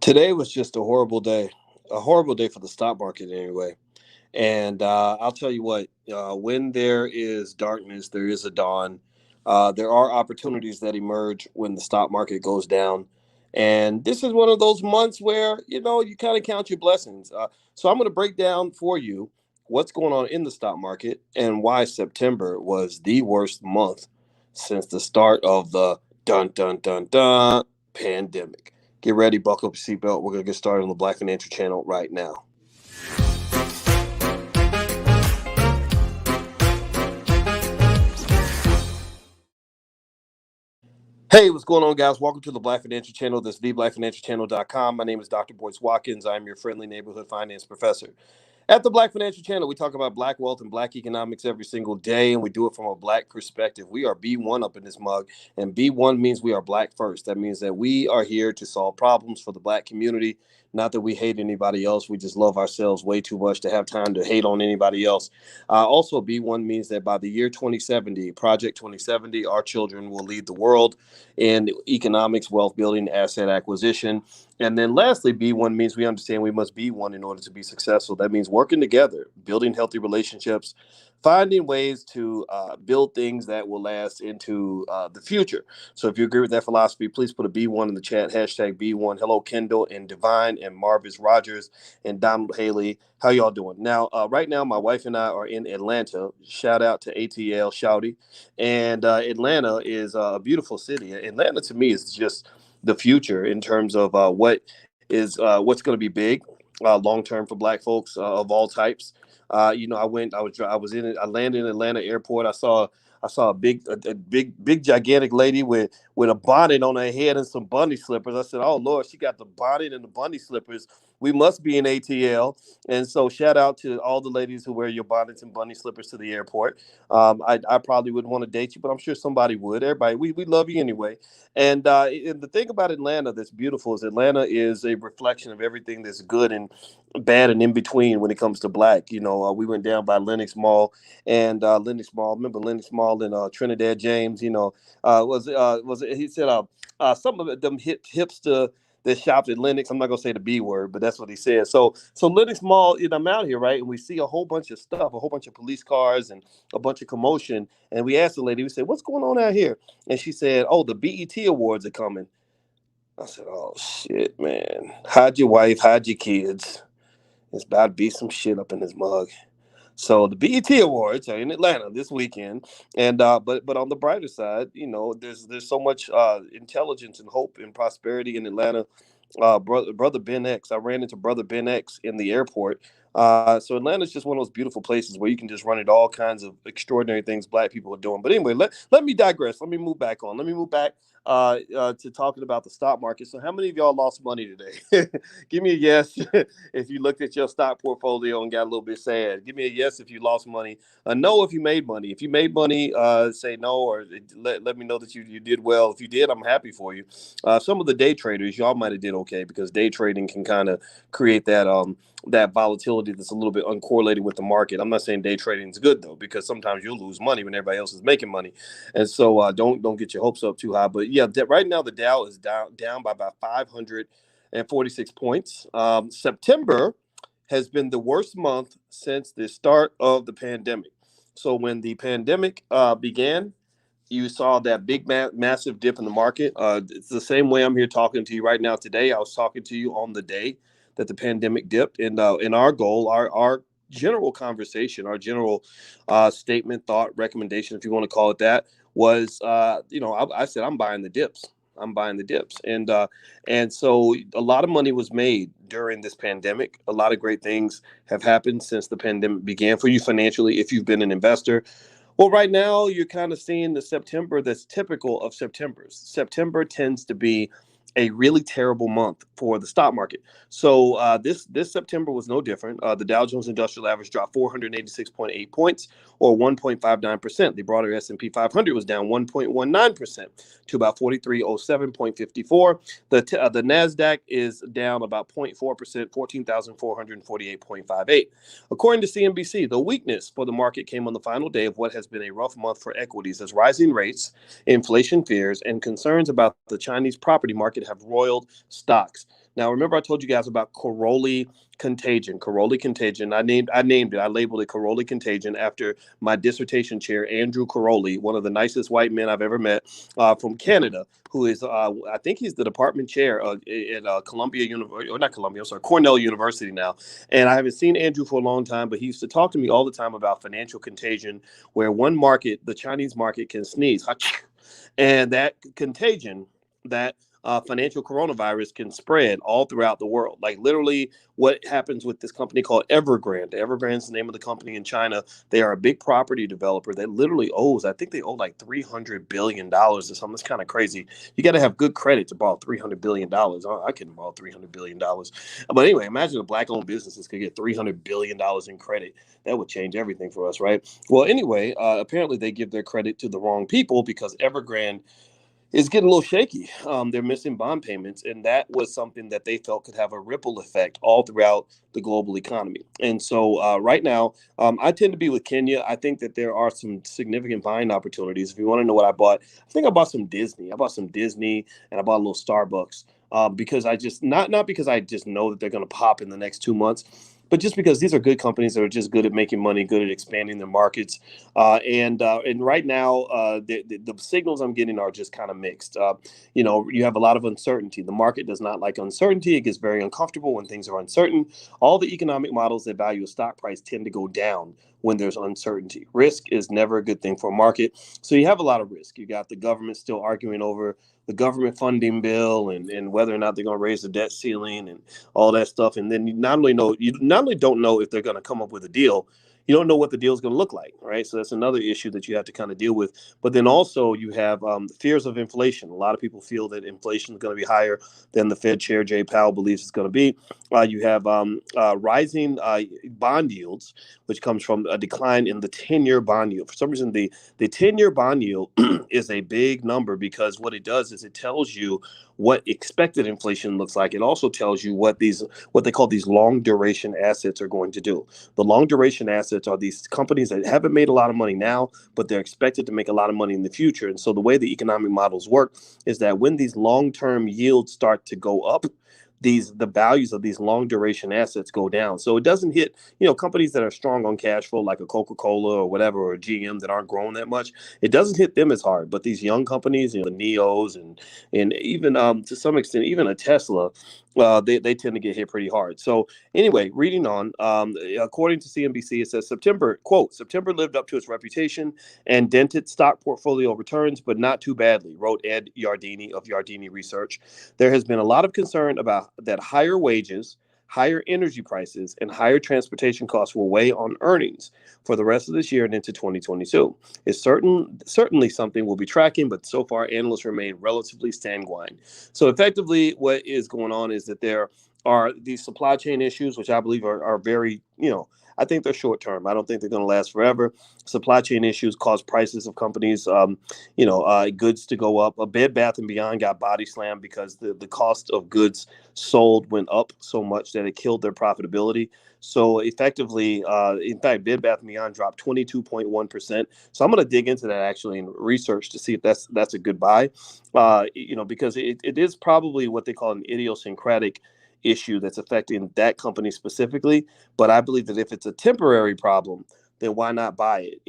Today was just a horrible day for the stock market anyway. And I'll tell you what, when there is darkness, there is a dawn. There are opportunities that emerge when the stock market goes down. And this is one of those months where, you kind of count your blessings. So I'm going to break down for you what's going on in the stock market and why September was the worst month since the start of the dun dun dun dun pandemic. Get ready, buckle up your seatbelt. We're going to get started on the Black Financial Channel right now. Hey, what's going on, guys? Welcome to the Black Financial Channel. This is theblackfinancialchannel.com. My name is Dr. Boyce Watkins. I'm your friendly neighborhood finance professor. At the Black Financial Channel, we talk about black wealth and black economics every single day, and we do it from a black perspective. We are B1 up in this mug, and B1 means we are black first. That means that we are here to solve problems for the black community. Not that we hate anybody else. We just love ourselves way too much to have time to hate on anybody else. Also, B1 means that by the year 2070, Project 2070, our children will lead the world in economics, wealth building, asset acquisition. And then lastly, B1 means we understand we must be one in order to be successful. That means working together, building healthy relationships, finding ways to build things that will last into the future. So if you agree with that philosophy, please put a B1 in the chat, hashtag B1. Hello, Kendall and Divine and Marvis Rogers and Donald Haley. How y'all doing? Now, right now, my wife and I are in Atlanta. Shout out to ATL Shouty. And Atlanta is a beautiful city. Atlanta to me is just the future in terms of what's going to be big long term for black folks of all types. I landed in Atlanta airport. I saw a big gigantic lady with a bonnet on her head and some bunny slippers. I said, "Oh Lord, she got the bonnet and the bunny slippers. We must be in ATL." And so shout out to all the ladies who wear your bonnets and bunny slippers to the airport. I probably wouldn't want to date you, but I'm sure somebody would. Everybody, we love you anyway. And the thing about Atlanta that's beautiful is Atlanta is a reflection of everything that's good and bad and in between when it comes to black. We went down by Lenox Mall and Lenox Mall. Remember Lenox Mall in Trinidad James? Was it? He said some of them hipster that shopped at Lenox. I'm not gonna say the B word, but that's what he said. So Lenox Mall. I'm out here, right, and we see a whole bunch of stuff, a whole bunch of police cars and a bunch of commotion. And we asked the lady, we said, "What's going on out here?" And she said, "Oh, the BET Awards are coming." I said, "Oh shit, man! Hide your wife, hide your kids. It's about to be some shit up in this mug." So the BET Awards are in Atlanta this weekend, and but on the brighter side, there's so much intelligence and hope and prosperity in Atlanta. Brother Ben X, I ran into Brother Ben X in the airport. So Atlanta's just one of those beautiful places where you can just run into all kinds of extraordinary things black people are doing. But anyway, let me digress. Let me move back on. Let me move back to talking about the stock market. So how many of y'all lost money today? Give me a yes if you looked at your stock portfolio and got a little bit sad. Give me a yes if you lost money. A no if you made money. If you made money, say no, or let me know that you did well. If you did, I'm happy for you. Some of the day traders, y'all might have did okay because day trading can kind of create that volatility that's a little bit uncorrelated with the market. I'm not saying day trading is good though, because sometimes you'll lose money when everybody else is making money, and so don't get your hopes up too high. But yeah, right now the Dow is down by about 546 points. September has been the worst month since the start of the pandemic. So when the pandemic began, you saw that big, massive dip in the market. It's the same way I'm here talking to you right now today. I was talking to you on the day that the pandemic dipped, and our goal, our general conversation, our general statement, thought, recommendation, if you want to call it that, was I said I'm buying the dips. I'm buying the dips, and so a lot of money was made during this pandemic. A lot of great things have happened since the pandemic began for you financially. If you've been an investor, well, right now you're kind of seeing the September that's typical of Septembers. September tends to be a really terrible month for the stock market. So this September was no different. The Dow Jones Industrial Average dropped 486.8 points, or 1.59%. The broader S&P 500 was down 1.19% to about 4307.54. The Nasdaq is down about 0.4%, 14,448.58. According to CNBC, the weakness for the market came on the final day of what has been a rough month for equities, as rising rates, inflation fears, and concerns about the Chinese property market have roiled stocks. Now, remember I told you guys about Coroli contagion. Coroli contagion. I named it. I labeled it Coroli contagion after my dissertation chair, Andrew Coroli, one of the nicest white men I've ever met, from Canada, who is I think he's the department chair at Columbia University, or not Columbia, I'm sorry, Cornell University now. And I haven't seen Andrew for a long time, but he used to talk to me all the time about financial contagion, where one market, the Chinese market, can sneeze, and that contagion, that financial coronavirus, can spread all throughout the world. Like literally, what happens with this company called Evergrande? Evergrande's the name of the company in China. They are a big property developer that literally owes, I think they owe like $300 billion or something. It's kind of crazy. You got to have good credit to borrow $300 billion. I couldn't borrow $300 billion. But anyway, imagine if black-owned businesses could get $300 billion in credit. That would change everything for us, right? Well, anyway, apparently they give their credit to the wrong people because Evergrande is getting a little shaky. They're missing bond payments, and that was something that they felt could have a ripple effect all throughout the global economy. And so right now, I tend to be with Kenya. I think that there are some significant buying opportunities. If you want to know what I bought, I think I bought some Disney. I bought some Disney, and I bought a little Starbucks because I just not because I just know that they're going to pop in the next 2 months, but just because these are good companies that are just good at making money, good at expanding their markets. And right now, the signals I'm getting are just kind of mixed. You have a lot of uncertainty. The market does not like uncertainty. It gets very uncomfortable when things are uncertain. All the economic models that value a stock price tend to go down when there's uncertainty. Risk is never a good thing for a market. So you have a lot of risk. You got the government still arguing over the government funding bill and whether or not they're going to raise the debt ceiling and all that stuff. And then you not only don't know if they're going to come up with a deal, you don't know what the deal is going to look like, right? So that's another issue that you have to kind of deal with. But then also you have fears of inflation. A lot of people feel that inflation is going to be higher than the Fed chair, Jay Powell, believes it's going to be. You have rising bond yields, which comes from a decline in the 10-year bond yield. For some reason, the 10-year bond yield is a big number because what it does is it tells you what expected inflation looks like. It also tells you what they call these long duration assets are going to do. The long duration assets are these companies that haven't made a lot of money now, but they're expected to make a lot of money in the future. And so the way the economic models work is that when these long-term yields start to go up, the values of these long duration assets go down. So it doesn't hit, companies that are strong on cash flow like a Coca-Cola or whatever, or a GM that aren't growing that much. It doesn't hit them as hard. But these young companies, the NEOs and even to some extent, even a Tesla, they tend to get hit pretty hard. So anyway, reading on, according to CNBC, it says September lived up to its reputation and dented stock portfolio returns, but not too badly, wrote Ed Yardeni of Yardeni Research. There has been a lot of concern about that higher wages, higher energy prices, and higher transportation costs will weigh on earnings for the rest of this year and into 2022. It's certainly something we'll be tracking, but so far analysts remain relatively sanguine. So effectively, what is going on is that there are these supply chain issues, which I believe are very, I think they're short term. I don't think they're going to last forever. Supply chain issues cause prices of companies, goods to go up. A Bed Bath & Beyond got body slammed because the cost of goods sold went up so much that it killed their profitability. So effectively, in fact, Bed Bath & Beyond dropped 22.1%. So I'm going to dig into that actually in research to see if that's a good buy, because it is probably what they call an idiosyncratic issue that's affecting that company specifically. But I believe that if it's a temporary problem, then why not buy it?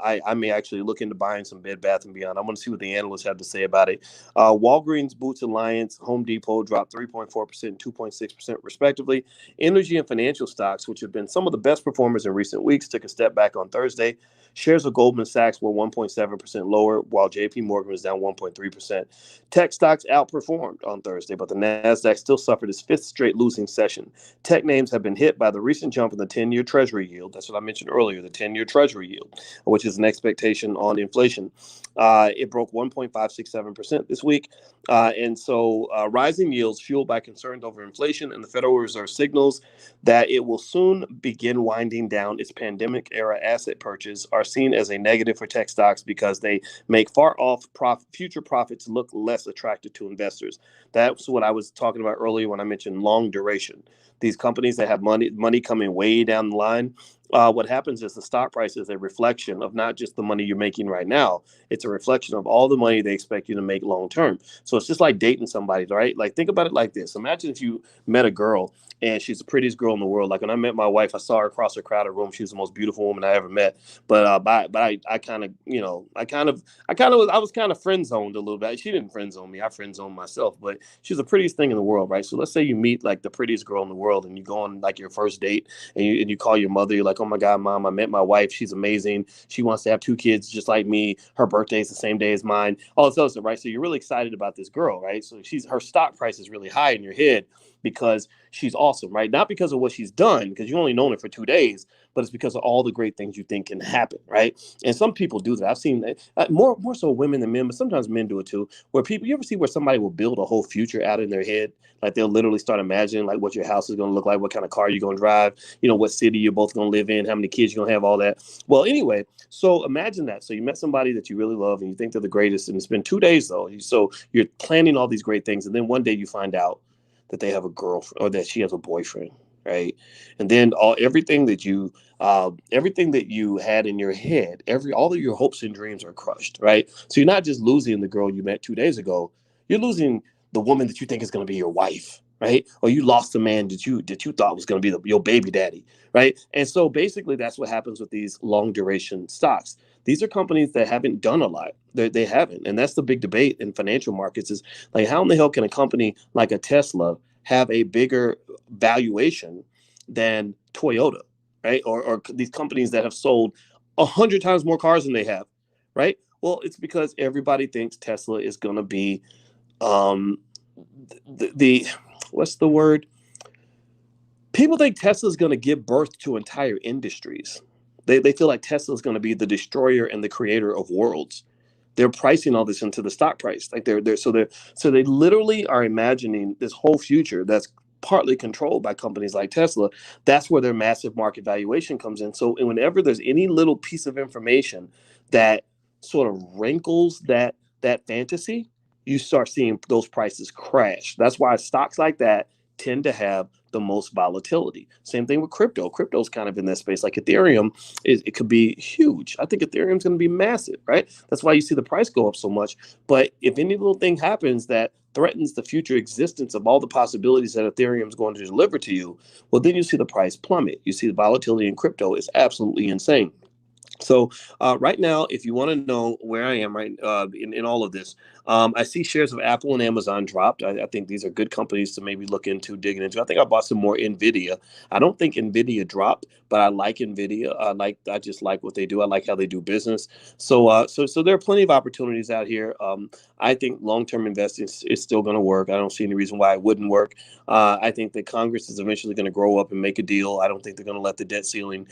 I may actually look into buying some Bed Bath & Beyond. I want to see what the analysts have to say about it. Walgreens, Boots Alliance, Home Depot dropped 3.4% and 2.6% respectively. Energy and financial stocks, which have been some of the best performers in recent weeks, took a step back on Thursday. Shares of Goldman Sachs were 1.7% lower, while JP Morgan was down 1.3%. Tech stocks outperformed on Thursday, but the Nasdaq still suffered its fifth straight losing session. Tech names have been hit by the recent jump in the 10-year Treasury yield. That's what I mentioned earlier, the 10-year Treasury yield, which is an expectation on inflation. It broke 1.567% this week. And so rising yields fueled by concerns over inflation and the Federal Reserve signals that it will soon begin winding down its pandemic-era asset purchase are seen as a negative for tech stocks because they make far-off future profits look less attractive to investors. That's what I was talking about earlier when I mentioned long duration. these companies that have money coming way down the line, what happens is the stock price is a reflection of not just the money you're making right now. It's a reflection of all the money they expect you to make long term. So it's just like dating somebody, right? Like, think about it like this. Imagine if you met a girl and she's the prettiest girl in the world. Like, when I met my wife, I saw her across a crowded room. She was the most beautiful woman I ever met. But I kind of, I was kind of friend zoned a little bit. She didn't friend zone me. I friend zoned myself. But she's the prettiest thing in the world, right? So let's say you meet like the prettiest girl in the world, and you go on like your first date, and you call your mother. You're like, oh my God, Mom, I met my wife. She's amazing. She wants to have 2 kids just like me. Her birthday is the same day as mine. All this other stuff, right? So you're really excited about this girl, right? So her stock price is really high in your head because she's awesome, right? Not because of what she's done, because you only known her for 2 days, but it's because of all the great things you think can happen, right? And some people do that. I've seen more so women than men, but sometimes men do it too. Where you ever see where somebody will build a whole future out in their head? Like, they'll literally start imagining like what your house is going to look like, what kind of car you're going to drive, what city you're both going to live in, how many kids you're going to have, all that. Well, anyway, so imagine that. So you met somebody that you really love and you think they're the greatest, and it's been 2 days though. So you're planning all these great things, and then one day you find out that they have a girlfriend or that she has a boyfriend, right? And then everything that you had in your head, all of your hopes and dreams are crushed, right? So you're not just losing the girl you met 2 days ago, you're losing the woman that you think is going to be your wife, right? Or you lost the man that you thought was going to be your baby daddy, right? And so basically that's what happens with these long duration stocks. These are companies that haven't done a lot. They haven't. And that's the big debate in financial markets is like, how in the hell can a company like a Tesla have a bigger valuation than Toyota, right? Or these companies that have sold 100 times more cars than they have, right? Well, it's because everybody thinks Tesla is going to be the what's the word? People think Tesla is going to give birth to entire industries. They feel like Tesla is going to be the destroyer and the creator of worlds. They're pricing all this into the stock price. Like they literally are imagining this whole future that's partly controlled by companies like Tesla. That's where their massive market valuation comes in. So whenever there's any little piece of information that sort of wrinkles that fantasy, you start seeing those prices crash. That's why stocks like that tend to have the most volatility. Same thing with crypto. Crypto's kind of in that space. Like Ethereum, it could be huge. I think Ethereum's going to be massive, right? That's why you see the price go up so much. But if any little thing happens that threatens the future existence of all the possibilities that Ethereum is going to deliver to you, well, then you see the price plummet. You see the volatility in crypto is absolutely insane. So right now, if you want to know where I am in all of this, I see shares of Apple and Amazon dropped. I think these are good companies to maybe look into, digging into. I think I bought some more NVIDIA. I don't think NVIDIA dropped, but I like NVIDIA. I just like what they do. I like how they do business. So there are plenty of opportunities out here. I think long-term investing is still going to work. I don't see any reason why it wouldn't work. I think that Congress is eventually going to grow up and make a deal. I don't think they're going to let the debt ceiling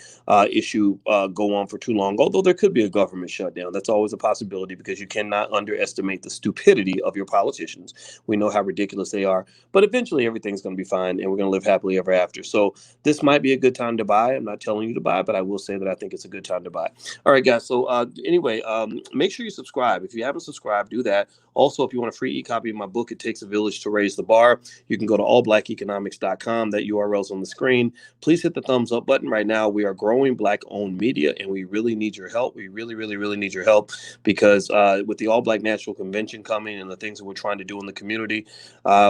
issue go on for too long, although there could be a government shutdown. That's always a possibility because you cannot underestimate the stupidity of your politicians. We know how ridiculous they are, but eventually everything's going to be fine and we're going to live happily ever after. So this might be a good time to buy. I'm not telling you to buy, but I will say that I think it's a good time to buy. All right, guys. So anyway, make sure you subscribe. If you haven't subscribed, do that. Also, if you want a free e-copy of my book, It Takes a Village to Raise the Bar, you can go to allblackeconomics.com. That URL is on the screen. Please hit the thumbs up button right now. We are growing Black-owned media, and we really need your help. We really, really, really need your help because with the All Black National Convention coming and the things that we're trying to do in the community,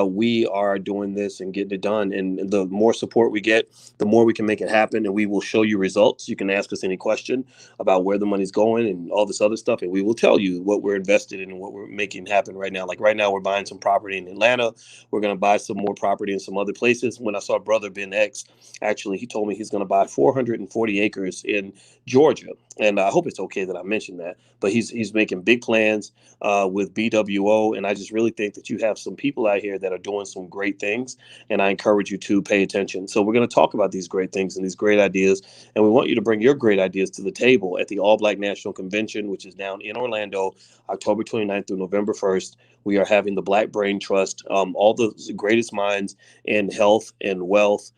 we are doing this and getting it done. And the more support we get, the more we can make it happen, and we will show you results. You can ask us any question about where the money's going and all this other stuff, and we will tell you what we're invested in and what we're making happen right now. Like right now, we're buying some property in Atlanta. We're going to buy some more property in some other places. When I saw brother Ben X, actually, he told me he's going to buy 440 acres in Georgia. And I hope it's okay that I mentioned that. But he's making big plans with BWO. And I just really think that you have some people out here that are doing some great things. And I encourage you to pay attention. So we're going to talk about these great things and these great ideas. And we want you to bring your great ideas to the table at the All Black National Convention, which is down in Orlando, October 29th through November 1st. We are having the Black Brain Trust. All the greatest minds in health and wealth,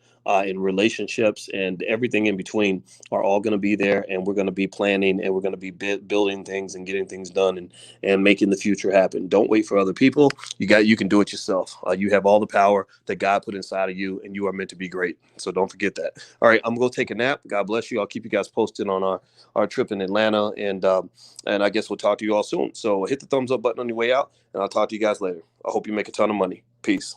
in relationships and everything in between are all going to be there, and we're going to be planning, and we're going to be building things and getting things done, and making the future happen. Don't wait for other people. You can do it yourself. You have all the power that God put inside of you, and you are meant to be great. So don't forget that. All right, I'm going to take a nap. God bless you. I'll keep you guys posted on our trip in Atlanta, and I guess we'll talk to you all soon. So hit the thumbs up button on your way out, and I'll talk to you guys later. I hope you make a ton of money. Peace.